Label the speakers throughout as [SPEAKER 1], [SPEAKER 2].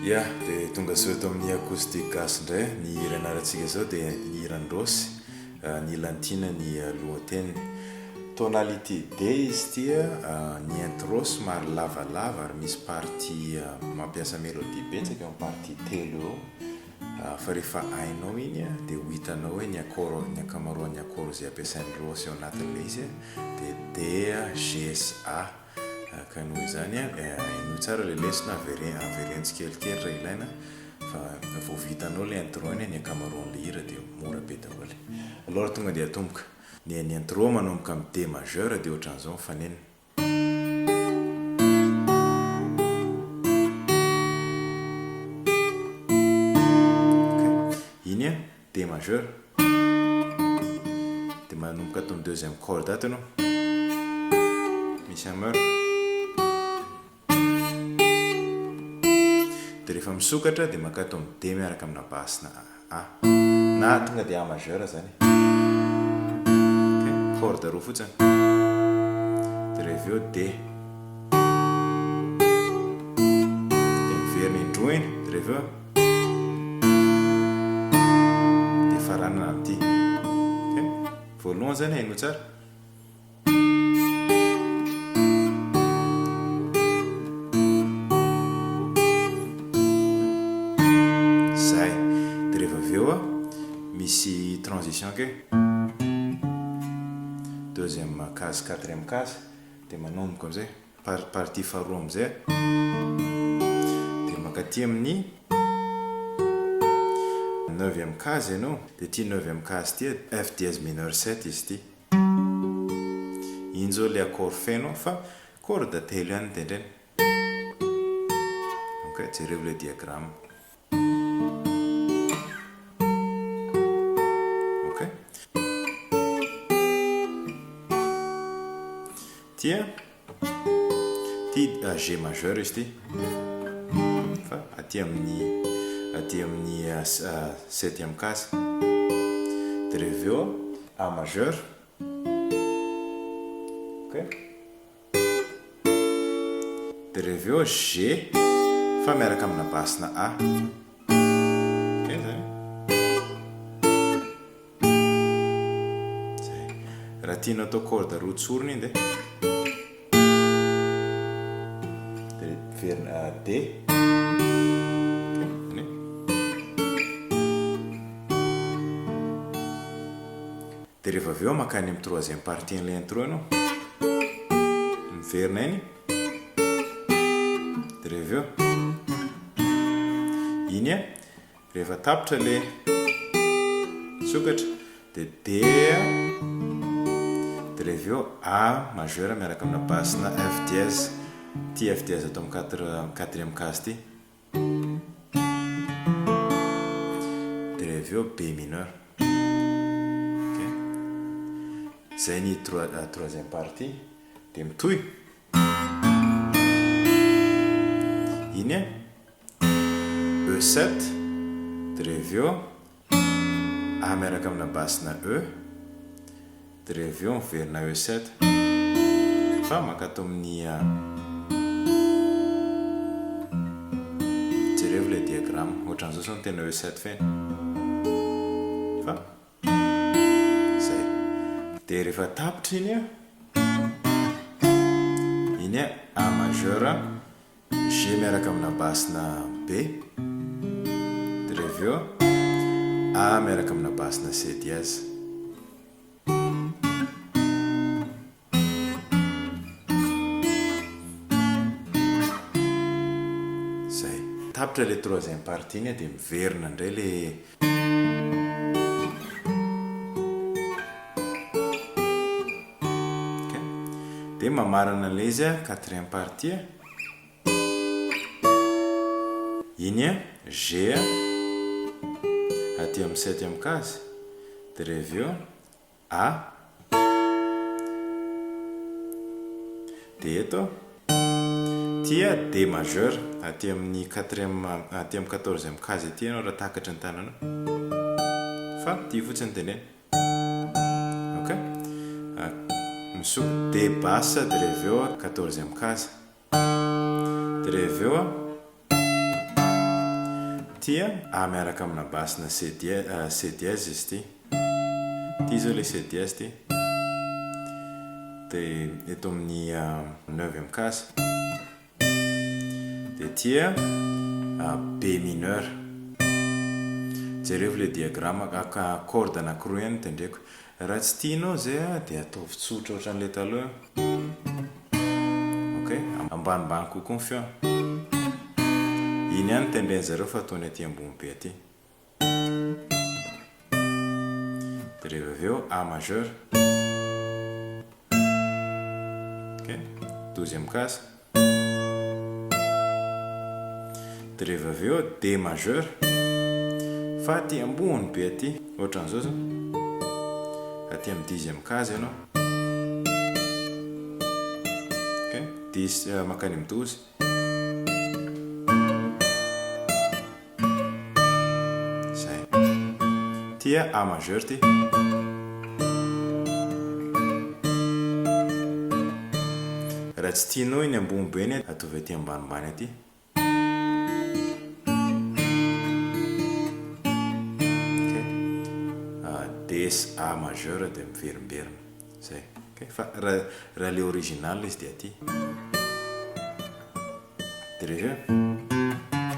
[SPEAKER 1] Ya, dia tonga soa eto amin'ny acoustique gasy indray. Ny hira anarantsika zao dia ny hiran-drosy, ny lantina ny lohateny. Tonalité D izy tia, ny intro somary lavalava ary misy partie mampiasa mélodie betsaka amin'ny partie telo eo. Fa rehefa hainao iny dia ho hitanao hoe ny ankamaroan'ny accord izay ampiasain'ny rosy ao anatin'ilay izy dia D, G, A. Ka noho izany ino tsara le lesona averentsy kelikely raha ilaina fa vao vitanao le intro iny ny ankamaroan'le hira dia mora be daholo. Alors tonga dia atomboka ny intro manomboka amin'ny D majeur dia ohatran'izao mifanenina. Iny D majeur dia manomboka atao amin'ny deuxième corde ato ianao misy hameur. Dia rehefa misokatra dia maka atao amin'ny D miaraka amina basse A na tonga dia A majeur zany. Corde roa fotsiny. Dia rehefa eo D. Dia miverina indroa iny. Dia rehefa eo dia faranana amin'ity. Voalohany zany hainao tsara. Misy transition ke deuxième case, quatrième case dia manomboka amizay partie faharoa amizay dia makaty amin'ny neuvième case ianao dia ty neuvième case ty F dièse mineur 7 izy ty. Iny zao le accord fenao fa corde telo ihany tendreny. Ok, jereo le diagramme. Tia G majeur izy ty fa aty amin'ny septième case dia rehefa eo A majeur. Ok, dia rehefa eo G fa miaraka amina basse na A. Ok zany. Raha tianao atao corde roa tsoriny iny dia verina D. Dia rehefa avy eo makany amin'ny troisième partie n'ilay intro ianao miverina iny. Dia rehefa eo iny rehefa tapitra le sokatra dia D. Dia rehefa eo A majeur miaraka amina basse na F dièse. Ty F dièse atao amin'ny quatrième case ty. Dia rehefa eo B mineur. Zay ny troisième partie dia mitohy. Iny E7 dia rehefa eo A miaraka amina basse na E. Dia rehefa eo miverina E7 fa maka atao amin'ny jereo le diagramme ohatran'izao sao no tena E7 fena fa zay. Dia rehefa tapitra iny A majeur, G miaraka amina basse na B. Dia rehefa eo A miaraka amina basse na C dièse. Zay tapitra le troisième partie iny dia miverina indray le dia mamarana le izy quatrième partie. Iny G aty amin'ny septième case. Dia rehefa eo A. Dia eto tia D majeur aty amin'ny quatorzième case aty ianao raha takatra ny tananao fa ty fotsiny teneny. Ok, misoko D basse dia rehefa eo quatorzième case. Dia rehefa eo tia A miaraka amina basina C dièse izy ty zao le C dièse ty dia eto amin'ny 9e kasa dia tia B mineur jereo le diagramme corde anankiroa ihany tendreko raha tsy tianao zay dia ataovy tsotra ohatran'le taloha ok ambanimbany kokoa ny feo iny ihany tendren zareo fa ataony aty ambony be aty dia rehefa avy eo A majeur ok 12e kasa dia rehefa avy eo D majeur fa aty ambony be aty ohatran'izao zao aty amin'ny 10e kasa ianao ok 10 makany amin'ny 12 zay tia A majeur ty raha tsy tianao iny ambony be iny ataovy aty ambanimbany aty DS A majeur dia miverimberina zay ok fa raha le original izy dia aty dia rehefa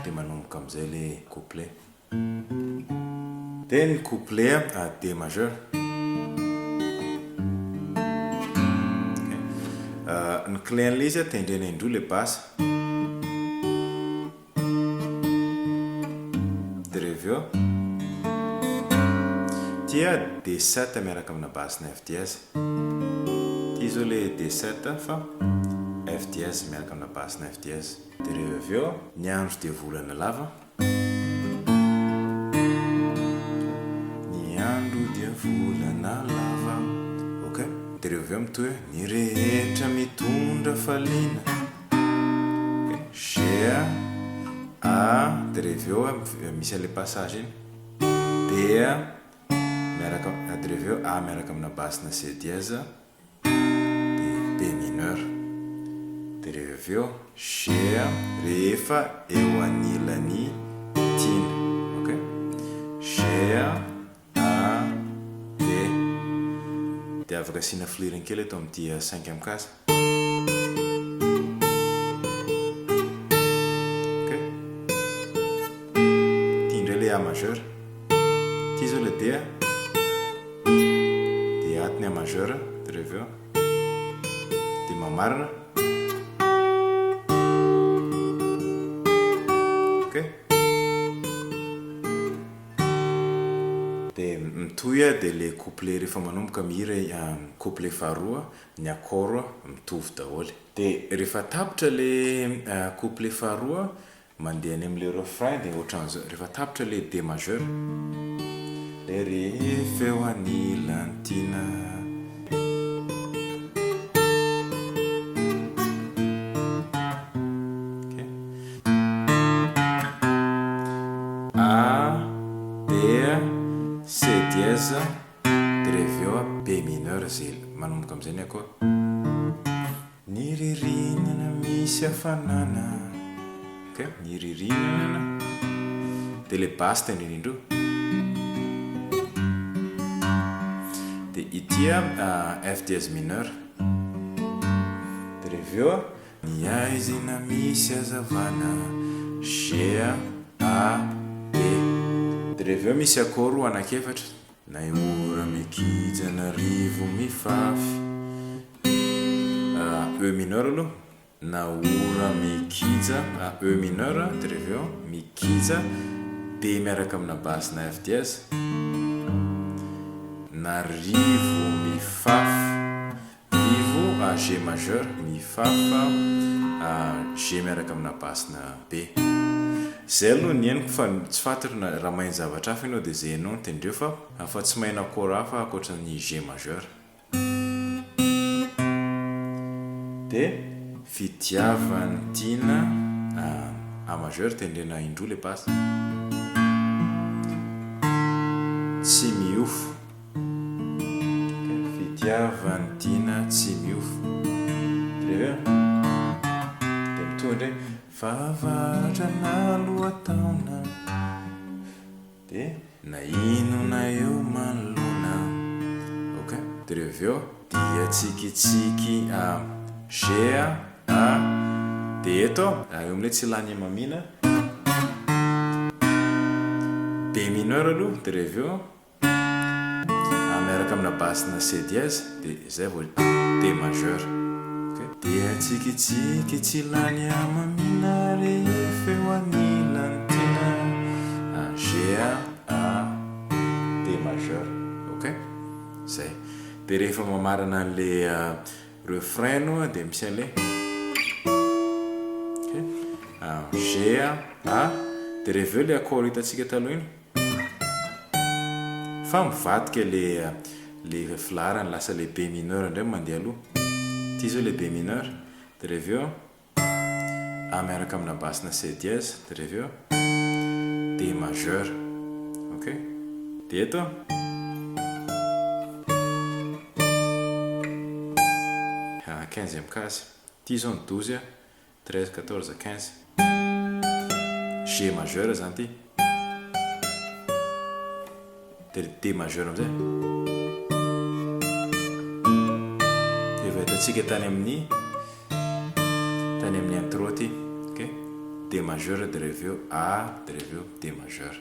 [SPEAKER 1] dia manomboka amin'izay le couplet dia ny couplet D majeur ny clén'le izy tendrena indroa le basse dia rehefa eo tia D7 miaraka amina basina F dièse ty zao le D7 fa F dièse miaraka amina basina F dièse dia rehefa avy eo ny andro dia volana lava ny andro dia volana lava ok dia rehefa avy eo mitoy hoe ny rehetra mitondra faliana G A dia rehefa eo misy an'le passage iny dia rehefa eo A miaraka amina basina C dièse dia B mineur dia rehefa avy eo G rehefa eo anilany tina ok G A D dia afaka asiana fliriny kely eto amin'ity 5e kasa ok tia indray le A majeur ty zao le D atiny A majeur dia rehefa eo dia mamarina ok dia mitohy dia le couplet rehefa manomboka mihira couplet faharoa ny accord mitovy daholo dia rehefa tapitra le couplet faharoa mandeha any amin'le refrain dia ohatran'izao rehefa tapitra le D majeur le rehefa eo anilantina A D C dièse dia rehefa eo B mineur zay manomboka amin'izay ny accord ny ririnana misy hafanana ok ny ririnana dia le basse tendrenindreo dia itia F dièse mineur dia rehefa eo ny aizina misy hazavana G A D dia rehefa eo misy accord anankiefatra na ora mikijana rivo mifafy E mineur aloha na ora mikija E mineur dia rehefa eo mikija D miaraka amina basina F dièse na rivo mifafy rivo G majeur mifafa G miaraka amina basina B zay aloha ny henoko fa tsy fantatra raha mahay zavatra hafa ianao dia zay ianao no tendreo fa tsy mahena accord hafa ankoatran'ny G majeur dia fitiavany tiana A majeur tendrena indroa le basse tsy miofo fitiavany tiana tsy miofo dia mitonga indray fahavaratra na lohataona na inona eo manolona. Ok, de reo aveo dia tsikitsiky G de eto eo amile tsy lany mamina B mineur aloha de reo aveo miaraka amina basina C dièse de zay vo D majeur. Dia tsikitsiky tsy lany mamina rehefeo anilantina G D majeur. Ok, zay de rehefa mamarana an'le refrain no de misy an'le G de reveo le accord hitatsika taloha iny fa mivadika le filarany lasa le B mineur ndray mandeha aloha. Ty zao le B mineur de reveo miaraka amina basina C dièse de reveo D majeur. Ok, de eto 15e case. Ty zao ny 12, 13, 14, 15. G majeur zany ty. De D majeur amizay. Efa hitatsika tany amin'ny intro ty. Ok, D majeur de reveo A de reveo D majeur.